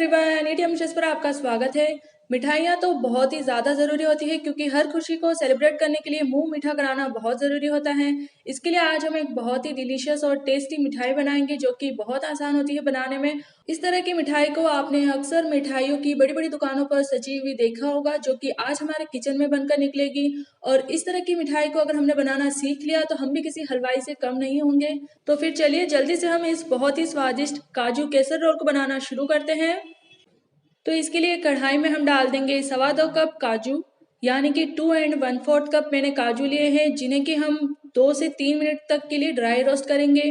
Everyone, ETM dishes पर आपका स्वागत है। मिठाइयाँ तो बहुत ही ज़्यादा ज़रूरी होती है क्योंकि हर खुशी को सेलिब्रेट करने के लिए मुंह मीठा कराना बहुत ज़रूरी होता है। इसके लिए आज हम एक बहुत ही डिलीशियस और टेस्टी मिठाई बनाएंगे जो कि बहुत आसान होती है बनाने में। इस तरह की मिठाई को आपने अक्सर मिठाइयों की बड़ी बड़ी दुकानों पर सजी हुई देखा होगा, जो कि आज हमारे किचन में बनकर निकलेगी। और इस तरह की मिठाई को अगर हमने बनाना सीख लिया तो हम भी किसी हलवाई से कम नहीं होंगे। तो फिर चलिए जल्दी से हम इस बहुत ही स्वादिष्ट काजू केसर रोल को बनाना शुरू करते हैं। तो इसके लिए कढ़ाई में हम डाल देंगे 2.25 कप काजू, यानी कि 2 1/4 कप मैंने काजू लिए हैं, जिन्हें कि हम 2 से 3 मिनट तक के लिए ड्राई रोस्ट करेंगे।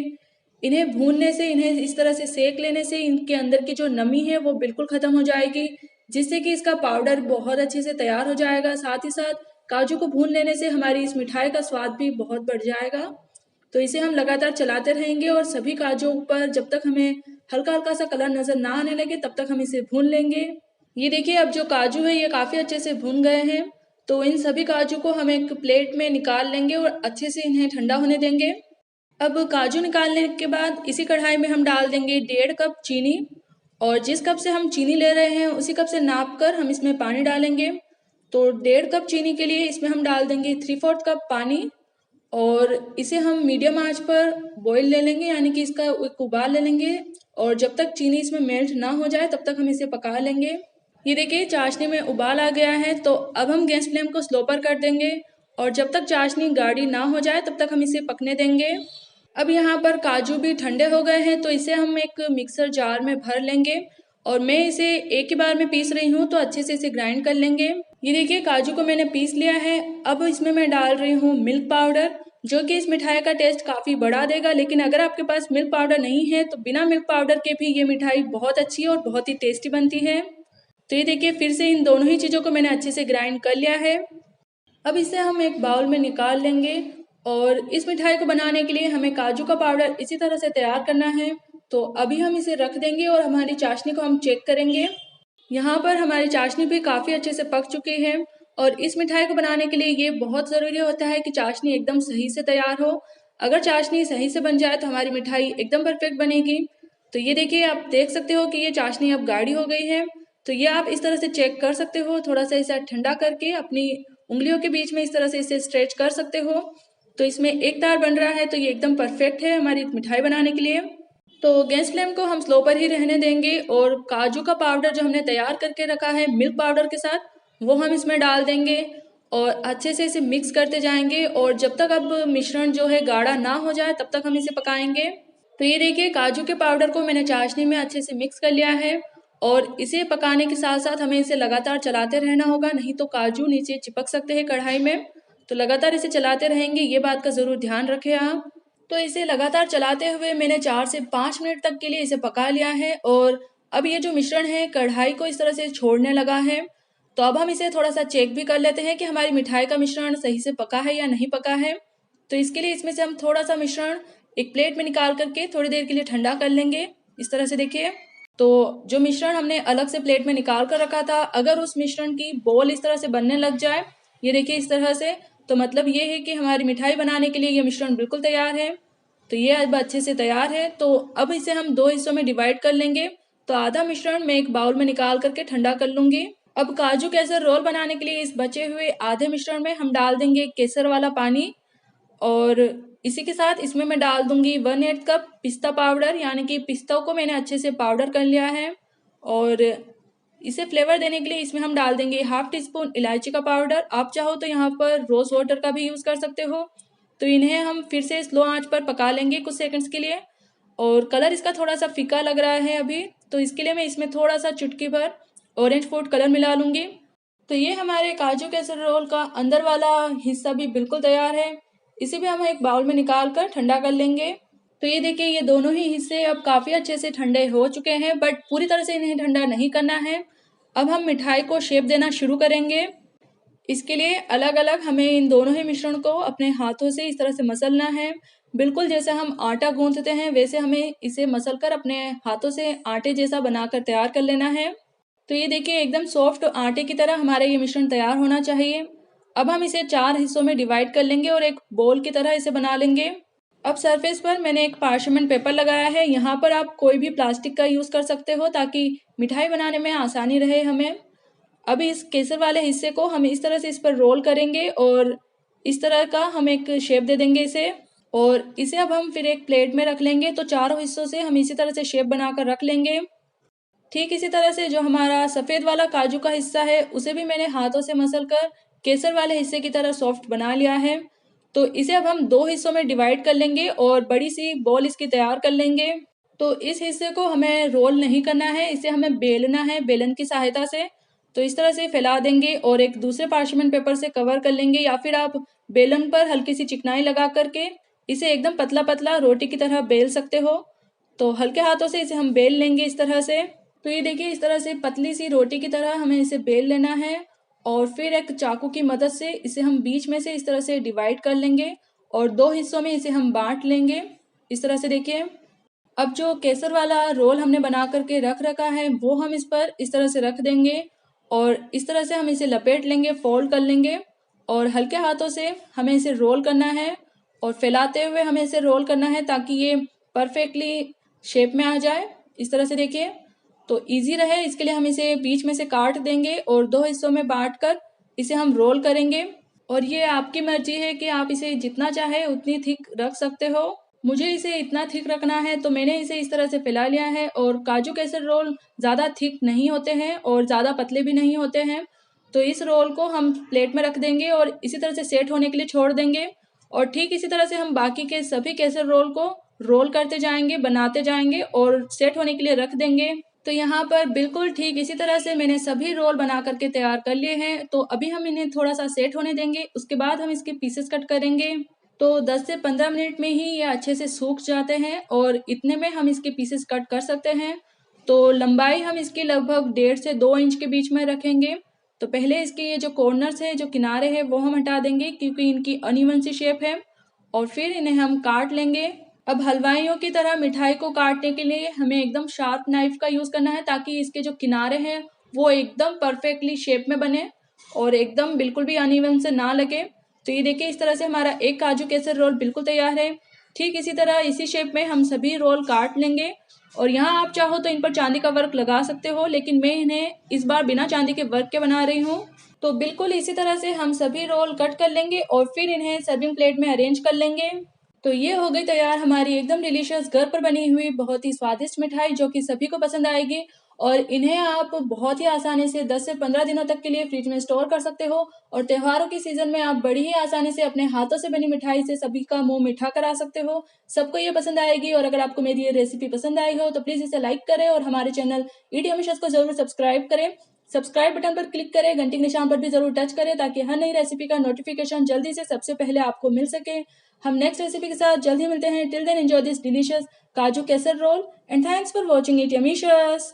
इन्हें भूनने से, इन्हें इस तरह से सेक लेने से इनके अंदर की जो नमी है वो बिल्कुल ख़त्म हो जाएगी, जिससे कि इसका पाउडर बहुत अच्छे से तैयार हो जाएगा। साथ ही साथ काजू को भून लेने से हमारी इस मिठाई का स्वाद भी बहुत बढ़ जाएगा। तो इसे हम लगातार चलाते रहेंगे और सभी काजू पर जब तक हमें हल्का हल्का सा कलर नज़र ना आने लगे तब तक हम इसे भून लेंगे। ये देखिए, अब जो काजू है ये काफ़ी अच्छे से भून गए हैं। तो इन सभी काजू को हम एक प्लेट में निकाल लेंगे और अच्छे से इन्हें ठंडा होने देंगे। अब काजू निकालने के बाद इसी कढ़ाई में हम डाल देंगे 1.5 कप चीनी, और जिस कप से हम चीनी ले रहे हैं उसी कप से नाप कर हम इसमें पानी डालेंगे। तो 1.5 कप चीनी के लिए इसमें हम डाल देंगे 3/4 कप पानी, और इसे हम मीडियम आंच पर बॉईल ले लेंगे, यानी कि इसका एक उबाल ले लेंगे। और जब तक चीनी इसमें मेल्ट ना हो जाए तब तक हम इसे पका लेंगे। ये देखिए, चाशनी में उबाल आ गया है, तो अब हम गैस फ्लेम को स्लो पर कर देंगे और जब तक चाशनी गाढ़ी ना हो जाए तब तक हम इसे पकने देंगे। अब यहाँ पर काजू भी ठंडे हो गए हैं, तो इसे हम एक मिक्सर जार में भर लेंगे और मैं इसे एक ही बार में पीस रही हूँ, तो अच्छे से इसे ग्राइंड कर लेंगे। ये देखिए, काजू को मैंने पीस लिया है। अब इसमें मैं डाल रही हूँ मिल्क पाउडर, जो कि इस मिठाई का टेस्ट काफ़ी बढ़ा देगा। लेकिन अगर आपके पास मिल्क पाउडर नहीं है तो बिना मिल्क पाउडर के भी ये मिठाई बहुत अच्छी और बहुत ही टेस्टी बनती है। तो ये देखिए, फिर से इन दोनों ही चीज़ों को मैंने अच्छे से ग्राइंड कर लिया है। अब इसे हम एक बाउल में निकाल लेंगे और इस मिठाई को बनाने के लिए हमें काजू का पाउडर इसी तरह से तैयार करना है। तो अभी हम इसे रख देंगे और हमारी चाशनी को हम चेक करेंगे। यहाँ पर हमारी चाशनी भी काफ़ी अच्छे से पक चुकी है और इस मिठाई को बनाने के लिए ये बहुत ज़रूरी होता है कि चाशनी एकदम सही से तैयार हो। अगर चाशनी सही से बन जाए तो हमारी मिठाई एकदम परफेक्ट बनेगी। तो ये देखिए, आप देख सकते हो कि ये चाशनी अब गाढ़ी हो गई है। तो ये आप इस तरह से चेक कर सकते हो, थोड़ा सा इसे ठंडा करके अपनी उंगलियों के बीच में इस तरह से इसे स्ट्रेच कर सकते हो। तो इसमें एक तार बन रहा है, तो ये एकदम परफेक्ट है हमारी मिठाई बनाने के लिए। तो गैस फ्लेम को हम स्लो पर ही रहने देंगे और काजू का पाउडर जो हमने तैयार करके रखा है मिल्क पाउडर के साथ, वो हम इसमें डाल देंगे और अच्छे से इसे मिक्स करते जाएंगे। और जब तक अब मिश्रण जो है गाढ़ा ना हो जाए तब तक हम इसे पकाएंगे। तो ये देखिए, काजू के पाउडर को मैंने चाशनी में अच्छे से मिक्स कर लिया है और इसे पकाने के साथ साथ हमें इसे लगातार चलाते रहना होगा, नहीं तो काजू नीचे चिपक सकते हैं कढ़ाई में। तो लगातार इसे चलाते रहेंगे, ये बात का ज़रूर ध्यान रखें आप। तो इसे लगातार चलाते हुए मैंने 4 से 5 मिनट तक के लिए इसे पका लिया है और अब ये जो मिश्रण है कढ़ाई को इस तरह से छोड़ने लगा है। तो अब हम इसे थोड़ा सा चेक भी कर लेते हैं कि हमारी मिठाई का मिश्रण सही से पका है या नहीं पका है। तो इसके लिए इसमें से हम थोड़ा सा मिश्रण एक प्लेट में निकाल करके थोड़ी देर के लिए ठंडा कर लेंगे। इस तरह से देखिए, तो जो मिश्रण हमने अलग से प्लेट में निकाल कर रखा था, अगर उस मिश्रण की बोल इस तरह से बनने लग जाए, ये देखिए इस तरह से, तो मतलब ये है कि हमारी मिठाई बनाने के लिए ये मिश्रण बिल्कुल तैयार है। तो ये अब अच्छे से तैयार है। तो अब इसे हम 2 हिस्सों में डिवाइड कर लेंगे। तो आधा मिश्रण मैं एक बाउल में निकाल करके ठंडा कर लूँगी। अब काजू केसर रोल बनाने के लिए इस बचे हुए आधे मिश्रण में हम डाल देंगे केसर वाला पानी, और इसी के साथ इसमें मैं डाल दूंगी 1/8 कप पिस्ता पाउडर, यानी कि पिस्ता को मैंने अच्छे से पाउडर कर लिया है। और इसे फ्लेवर देने के लिए इसमें हम डाल देंगे 1/2 टीस्पून इलायची का पाउडर। आप चाहो तो यहाँ पर रोज़ वाटर का भी यूज़ कर सकते हो। तो इन्हें हम फिर से स्लो आंच पर पका लेंगे कुछ सेकंड्स के लिए। और कलर इसका थोड़ा सा फीका लग रहा है अभी, तो इसके लिए मैं इसमें थोड़ा सा चुटकी भर ऑरेंज फूड कलर मिला लूँगी। तो ये हमारे काजू केसर रोल का अंदर वाला हिस्सा भी बिल्कुल तैयार है। इसे भी हम एक बाउल में निकाल कर ठंडा कर लेंगे। तो ये देखिए, ये दोनों ही हिस्से अब काफ़ी अच्छे से ठंडे हो चुके हैं, बट पूरी तरह से इन्हें ठंडा नहीं करना है। अब हम मिठाई को शेप देना शुरू करेंगे। इसके लिए अलग अलग हमें इन दोनों ही मिश्रण को अपने हाथों से इस तरह से मसलना है। बिल्कुल जैसे हम आटा गूंथते हैं वैसे हमें इसे मसल कर अपने हाथों से आटे जैसा बनाकर तैयार कर लेना है। तो ये देखिए, एकदम सॉफ्ट आटे की तरह हमारा ये मिश्रण तैयार होना चाहिए। अब हम इसे 4 हिस्सों में डिवाइड कर लेंगे और एक बोल की तरह इसे बना लेंगे। अब सरफेस पर मैंने एक पार्चमेंट पेपर लगाया है। यहाँ पर आप कोई भी प्लास्टिक का यूज़ कर सकते हो ताकि मिठाई बनाने में आसानी रहे हमें। अब इस केसर वाले हिस्से को हम इस तरह से इस पर रोल करेंगे और इस तरह का हम एक शेप दे देंगे इसे, और इसे अब हम फिर एक प्लेट में रख लेंगे। तो चारों हिस्सों से हम इसी तरह से शेप बनाकर रख लेंगे। ठीक इसी तरह से जो हमारा सफ़ेद वाला काजू का हिस्सा है उसे भी मैंने हाथों से मसल कर केसर वाले हिस्से की तरह सॉफ्ट बना लिया है। तो इसे अब हम दो हिस्सों में डिवाइड कर लेंगे और बड़ी सी बॉल इसकी तैयार कर लेंगे। तो इस हिस्से को हमें रोल नहीं करना है, इसे हमें बेलना है बेलन की सहायता से। तो इस तरह से फैला देंगे और एक दूसरे पार्चमेंट पेपर से कवर कर लेंगे, या फिर आप बेलन पर हल्की सी चिकनाई लगा करके इसे एकदम पतला पतला रोटी की तरह बेल सकते हो। तो हल्के हाथों से इसे हम बेल लेंगे इस तरह से। तो ये देखिए इस तरह से पतली सी रोटी की तरह हमें इसे बेल लेना है और फिर एक चाकू की मदद से इसे हम बीच में से इस तरह से डिवाइड कर लेंगे और दो हिस्सों में इसे हम बांट लेंगे इस तरह से। देखिए अब जो केसर वाला रोल हमने बना करके रख रखा है वो हम इस पर इस तरह से रख देंगे और इस तरह से हम इसे लपेट लेंगे, फोल्ड कर लेंगे और हल्के हाथों से हमें इसे रोल करना है और फैलाते हुए हमें इसे रोल करना है ताकि ये परफेक्टली शेप में आ जाए इस तरह से। देखिए तो इजी रहे इसके लिए हम इसे बीच में से काट देंगे और दो हिस्सों में बांट कर इसे हम रोल करेंगे। और ये आपकी मर्जी है कि आप इसे जितना चाहे उतनी थिक रख सकते हो। मुझे इसे इतना थिक रखना है तो मैंने इसे इस तरह से फैला लिया है। और काजू केसर रोल ज़्यादा थिक नहीं होते हैं और ज़्यादा पतले भी नहीं होते हैं। तो इस रोल को हम प्लेट में रख देंगे और इसी तरह से सेट होने के लिए छोड़ देंगे। और ठीक इसी तरह से हम बाकी के सभी केसर रोल को रोल करते जाएंगे, बनाते जाएंगे और सेट होने के लिए रख देंगे। तो यहाँ पर बिल्कुल ठीक इसी तरह से मैंने सभी रोल बना करके तैयार कर लिए हैं। तो अभी हम इन्हें थोड़ा सा सेट होने देंगे, उसके बाद हम इसके पीसेस कट करेंगे। तो 10 से 15 मिनट में ही ये अच्छे से सूख जाते हैं और इतने में हम इसके पीसेस कट कर सकते हैं। तो लंबाई हम इसकी लगभग 1.5 से 2 इंच के बीच में रखेंगे। तो पहले इसके ये जो कॉर्नर्स है, जो किनारे हैं वो हम हटा देंगे क्योंकि इनकी अनइवन सी शेप है, और फिर इन्हें हम काट लेंगे। अब हलवाइयों की तरह मिठाई को काटने के लिए हमें एकदम शार्प नाइफ का यूज़ करना है ताकि इसके जो किनारे हैं वो एकदम परफेक्टली शेप में बने और एकदम बिल्कुल भी अनइवन से ना लगे। तो ये देखिए इस तरह से हमारा एक काजू केसर रोल बिल्कुल तैयार है। ठीक इसी तरह इसी शेप में हम सभी रोल काट लेंगे और यहाँ आप चाहो तो इन पर चांदी का वर्क लगा सकते हो, लेकिन मैं इन्हें इस बार बिना चांदी के वर्क के बना रही हूँ। तो बिल्कुल इसी तरह से हम सभी रोल कट कर लेंगे और फिर इन्हें सर्विंग प्लेट में अरेंज कर लेंगे। तो ये हो गई तैयार हमारी एकदम डिलीशियस घर पर बनी हुई बहुत ही स्वादिष्ट मिठाई, जो कि सभी को पसंद आएगी। और इन्हें आप बहुत ही आसानी से 10 से 15 दिनों तक के लिए फ्रिज में स्टोर कर सकते हो और त्योहारों की सीजन में आप बड़ी ही आसानी से अपने हाथों से बनी मिठाई से सभी का मुंह मीठा करा सकते हो। सबको ये पसंद आएगी। और अगर आपको मेरी ये रेसिपी पसंद आई हो तो प्लीज़ इसे लाइक करें और हमारे चैनल ईटी अमीशस को जरूर सब्सक्राइब करें। सब्सक्राइब बटन पर क्लिक करें, घंटी के निशान पर भी जरूर टच करें ताकि हर नई रेसिपी का नोटिफिकेशन जल्दी से सबसे पहले आपको मिल सके। हम नेक्स्ट रेसिपी के साथ जल्द ही मिलते हैं। Till then enjoy this delicious kaju kesar roll and thanks for watching it यमीशस।